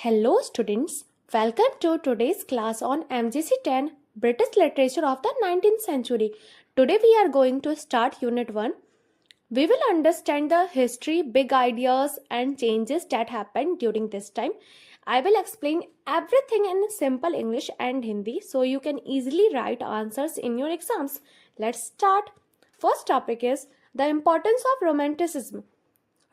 Hello students, welcome to today's class on MJC 10 British Literature of the 19th Century. Today we are going to start Unit 1. We will understand the history, big ideas and changes that happened during this time. I will explain everything in simple English and Hindi so you can easily write answers in your exams. Let's start. First topic is the importance of Romanticism.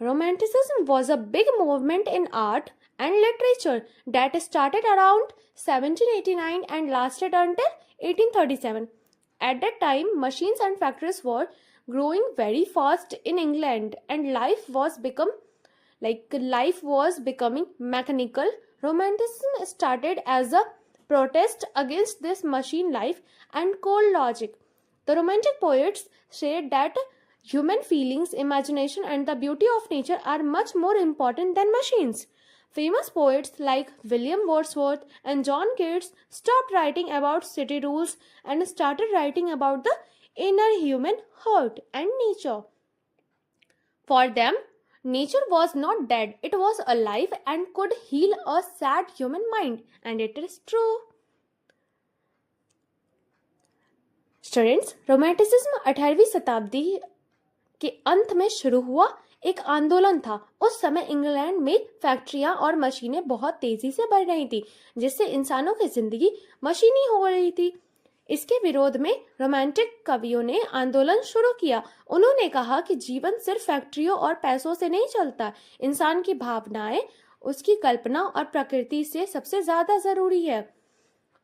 Romanticism was a big movement in art and literature that started around 1789 and lasted until 1837. At that time, machines and factories were growing very fast in England and life was becoming mechanical. Romanticism started as a protest against this machine life and cold logic. The Romantic poets said that human feelings, imagination, and the beauty of nature are much more important than machines. Famous poets like William Wordsworth and John Keats stopped writing about city rules and started writing about the inner human heart and nature. For them, nature was not dead, it was alive and could heal a sad human mind, and it is true. Students, romanticism 18वीं शताब्दी के अंत में शुरू हुआ एक आंदोलन था। उस समय इंग्लैंड में फैक्ट्रियां और मशीनें बहुत तेजी से बढ़ रही थी, जिससे इंसानों की जिंदगी मशीनी हो रही थी। इसके विरोध में रोमांटिक कवियों ने आंदोलन शुरू किया। उन्होंने कहा कि जीवन सिर्फ फैक्ट्रियों और पैसों से नहीं चलता। इंसान की भावनाएं, उसकी कल्पना और प्रकृति से सबसे ज्यादा जरूरी है।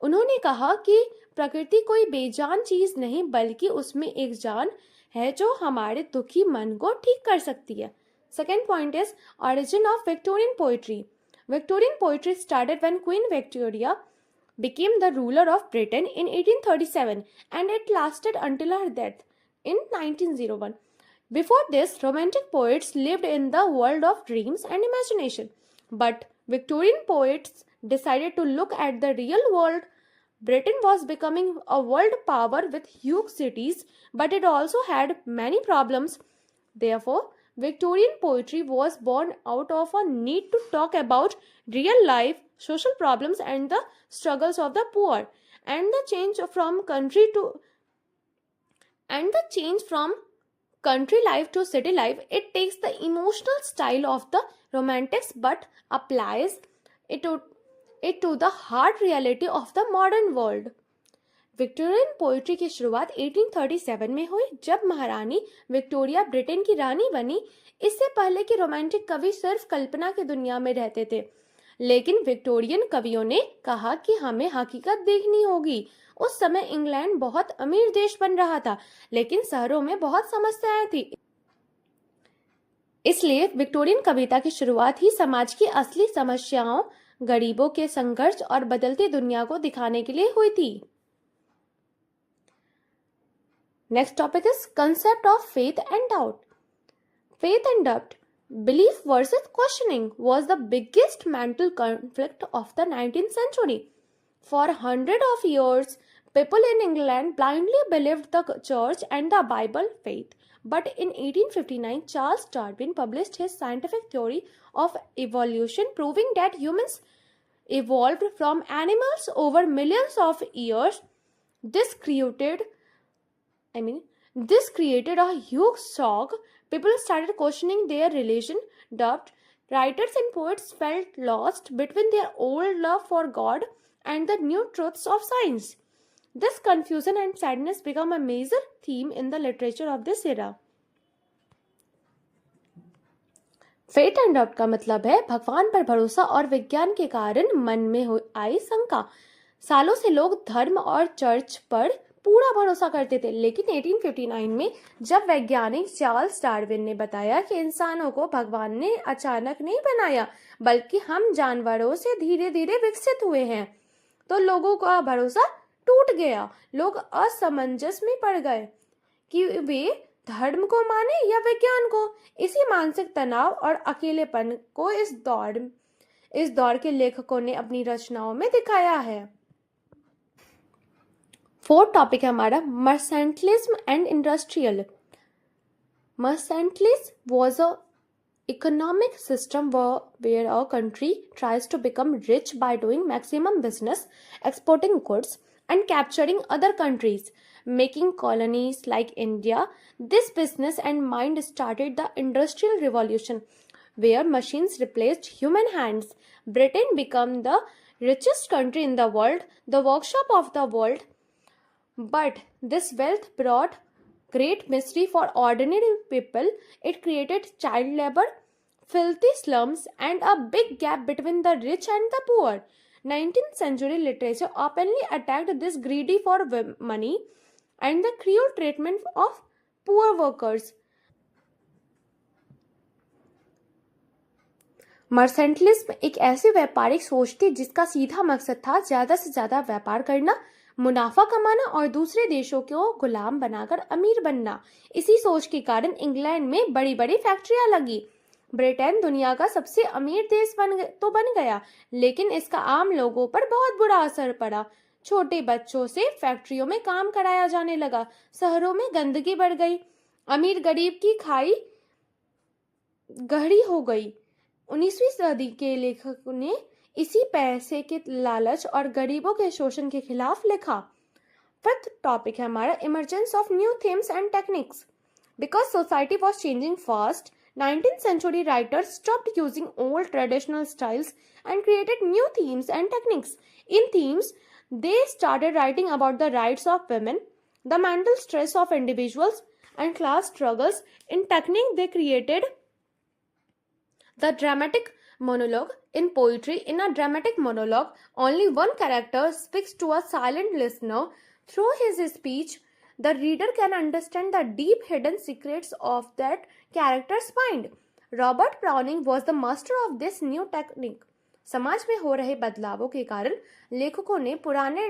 उन्होंने कहा कि प्रकृति कोई बेजान चीज नहीं, बल्कि उसमें एक जान है जो हमारे दुखी मन को ठीक कर सकती है। Second point is origin of Victorian poetry. Victorian poetry started when Queen Victoria became the ruler of Britain in 1837 and it lasted until her death in 1901. Before this, Romantic poets lived in the world of dreams and imagination. But Victorian poets decided to look at the real world. Britain was becoming a world power with huge cities, but it also had many problems. Therefore, Victorian poetry was born out of a need to talk about real life, social problems, and the struggles of the poor, and the change from country life to city life. It takes the emotional style of the Romantics but applies it to the hard reality of the modern world. Victorian poetry की शुरुआत 1837 में हुई, जब महारानी Victoria Britain की रानी बनी। इससे पहले कि रोमांटिक कवि सिर्फ कल्पना की दुनिया में रहते थे, लेकिन विक्टोरियन कवियों ने कहा कि हमें हकीकत देखनी होगी। उस समय इंग्लैंड बहुत अमीर देश बन रहा था, लेकिन शहरों में बहुत समस्याएं थी। इसलिए विक्टोरियन कविता की शुरुआत ही समाज की असली समस्याओं, गरीबों के संघर्ष और बदलती दुनिया को दिखाने के लिए हुई थी। Next topic is concept of faith and doubt. Faith and doubt, belief versus questioning, was the biggest mental conflict of the 19th century. For hundreds of years, people in England blindly believed the church and the Bible faith. But in 1859, Charles Darwin published his scientific theory of evolution, proving that humans evolved from animals over millions of years. This created a huge shock. People started questioning their religion. Doubt. Writers and poets felt lost between their old love for God and the new truths of science. This confusion and sadness became a major theme in the literature of this era. Faith and doubt का मतलब है भगवान पर भरोसा और विज्ञान के कारण मन में आई शंका। सालों से लोग धर्म और चर्च पर पूरा भरोसा करते थे, लेकिन 1859 में जब वैज्ञानिक चार्ल्स डार्विन ने बताया कि इंसानों को भगवान ने अचानक नहीं बनाया, बल्कि हम जानवरों से धीरे धीरे विकसित हुए हैं, तो लोगों का भरोसा टूट गया। लोग असमंजस में पड़ गए कि वे धर्म को माने या विज्ञान को। इसी मानसिक तनाव और अकेलेपन को इस दौर के लेखकों ने अपनी रचनाओं में दिखाया है। फोर्थ टॉपिक है हमारा mercantilism and industrial. Mercantilism was a economic system where a country tries to become rich by doing maximum business, exporting goods, and capturing other countries, making colonies like India. This business and mind started the Industrial Revolution, where machines replaced human hands. Britain became the richest country in the world, the workshop of the world. But this wealth brought great misery for ordinary people. It created child labor, filthy slums, and a big gap between the rich and the poor. 19th century literature openly attacked this greedy for money and the cruel treatment of poor workers. मर्सेंटलिज्म एक ऐसी व्यापारिक सोच थी जिसका सीधा मकसद था ज्यादा से ज्यादा व्यापार करना, मुनाफा कमाना और दूसरे देशों को गुलाम बनाकर अमीर बनना। इसी सोच के कारण इंग्लैंड में बड़ी बड़ी फैक्ट्रियां लगी। ब्रिटेन दुनिया का सबसे अमीर देश बन गया, लेकिन इसका आम लोगों पर बहुत बुरा असर पड़ा। छोटे बच्चों से फैक्ट्रियों में काम कराया जाने लगा, शहरों में गंदगी बढ़ गई, अमीर गरीब की खाई गहरी हो गई। 19वीं सदी के लेखकों ने इसी पैसे के लालच और गरीबों के शोषण के खिलाफ लिखा। फिफ्थ टॉपिक है हमारा emergence of new themes and techniques. Because society was changing fast, 19th century writers stopped using old traditional styles and created new themes and techniques. In themes, they started writing about the rights of women, the mental stress of individuals, and class struggles. In technique, they created the dramatic monologue. In poetry, in a dramatic monologue, only one character speaks to a silent listener. Through his speech, the reader can understand the deep hidden secrets of that character's mind. Robert Browning was the master of this new technique. समाज में हो रहे बदलावों के कारण लेखकों ने पुराने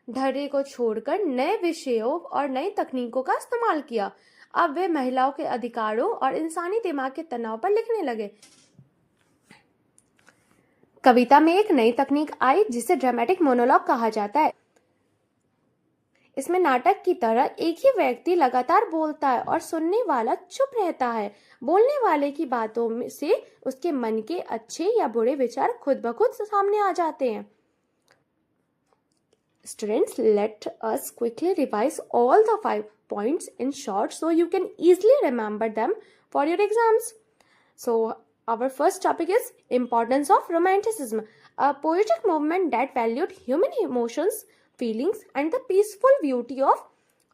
ढर्रे को छोड़कर नए विषयों और नई तकनीकों का इस्तेमाल किया। अब वे महिलाओं के अधिकारों और इंसानी दिमाग के तनाव पर लिखने लगे। कविता में एक नई तकनीक आई जिसे ड्रामेटिक मोनोलॉग कहा जाता है। इसमें नाटक की तरह एक ही व्यक्ति लगातार बोलता है और सुनने वाला चुप रहता है। बोलने वाले की बातों से उसके मन के अच्छे या बुरे विचार खुद ब खुद सामने आ जाते हैं। Students, let us quickly revise all the 5 points in short so you can easily remember them for your exams. So, our first topic is importance of Romanticism, a poetic movement that valued human emotions, feelings, and the peaceful beauty of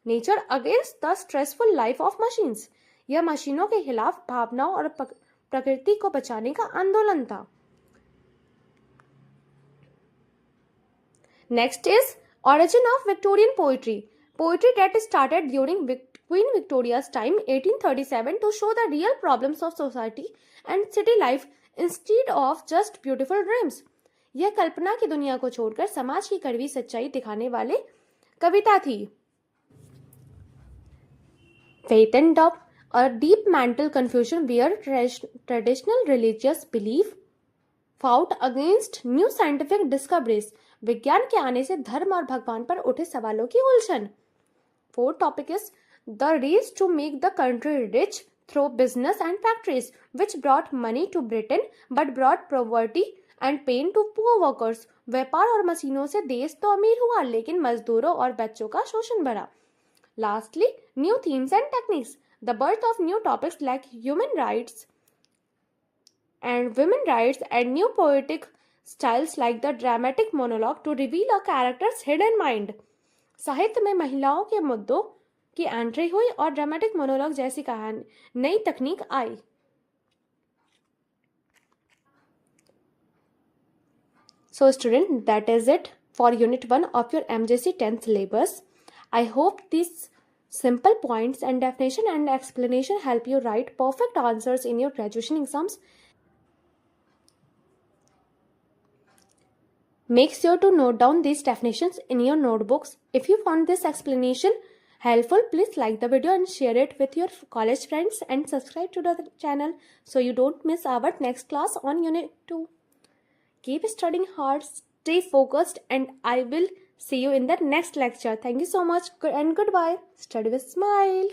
nature against the stressful life of machines. यह मशीनों के खिलाफ भावनाओं और प्रकृति को बचाने का आंदोलन था। Next is origin of Victorian poetry. Poetry that started during Queen Victoria's time, 1837, to show the real problems of society and city life instead of just beautiful dreams. यह कल्पना की दुनिया को छोड़कर समाज की कड़वी सच्चाई दिखाने वाले कविता थी। Faith and doubt, a deep mental confusion where traditional religious belief fought against new scientific discoveries. विज्ञान के आने से धर्म और भगवान पर उठे सवालों की उलझन। Fourth topic is the race to make the country rich through business and factories, which brought money to Britain but brought poverty and pain to poor workers. व्यापार और मशीनों से देश तो अमीर हुआ, लेकिन मजदूरों और बच्चों का शोषण बढ़ा। Lastly, new themes and techniques. The birth of new topics like human rights and women rights and new poetic styles like the dramatic monologue to reveal a character's hidden mind. साहित्य में महिलाओं के मुद्दों की एंट्री हुई और dramatic monologue जैसी कहानी नई तकनीक आई। So student, that is it for unit 1 of your MJC 10th syllabus. I hope these simple points and definition and explanation help you write perfect answers in your graduation exams. Make sure to note down these definitions in your notebooks. If you found this explanation helpful, please like the video and share it with your college friends and subscribe to the channel so you don't miss our next class on unit 2. Keep studying hard, stay focused, and I will see you in the next lecture. Thank you so much and goodbye. Study with smile.